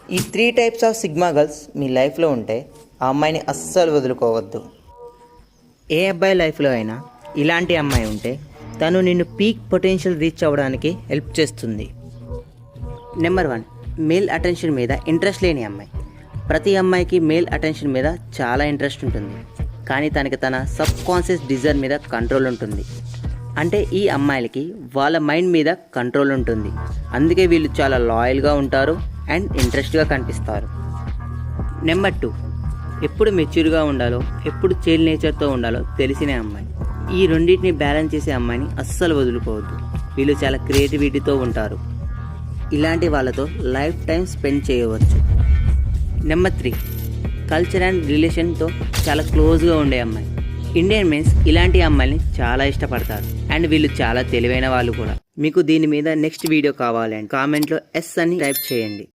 ఈ 3 types of sigma girls మీ లైఫ్లో ఉంటే ఆ అమ్మాయిని అస్సలు వదులుకోవద్దు. ఏ అబ్బాయి లైఫ్లో అయినా ఇలాంటి అమ్మాయి ఉంటే తను నిన్ను పీక్ పొటెన్షియల్ రీచ్ అవ్వడానికి హెల్ప్ చేస్తుంది. నెంబర్ 1, మేల్ అటెన్షన్ మీద ఇంట్రెస్ట్ లేని అమ్మాయి. ప్రతి అమ్మాయికి మేల్ అటెన్షన్ మీద చాలా ఇంట్రెస్ట్ ఉంటుంది, కానీ తనకి తన సబ్ కాన్షియస్ డిజైర్ మీద కంట్రోల్ ఉంటుంది. అంటే ఈ అమ్మాయిలకి వాళ్ళ మైండ్ మీద కంట్రోల్ ఉంటుంది. అందుకే వీళ్ళు చాలా లాయల్గా ఉంటారు అండ్ ఇంట్రెస్ట్గా కనిపిస్తారు. నెంబర్ 2, ఎప్పుడు మెచ్యూర్గా ఉండాలో ఎప్పుడు చైల్డ్ నేచర్తో ఉండాలో తెలిసిన అమ్మాయి. ఈ రెండింటిని బ్యాలెన్స్ చేసే అమ్మాయిని అస్సలు వదులుకోవద్దు. వీళ్ళు చాలా క్రియేటివిటీతో ఉంటారు. ఇలాంటి వాళ్ళతో లైఫ్ టైం స్పెండ్ చేయవచ్చు. నెంబర్ 3, కల్చర్ అండ్ రిలేషన్తో చాలా క్లోజ్గా ఉండే అమ్మాయి. ఇండియన్ మెన్స్ ఇలాంటి అమ్మాయిని చాలా ఇష్టపడతారు అండ్ వీళ్ళు చాలా తెలివైన వాళ్ళు కూడా. మీకు దీని మీద నెక్స్ట్ వీడియో కావాలంటే కామెంట్లో ఎస్ అని టైప్ చేయండి.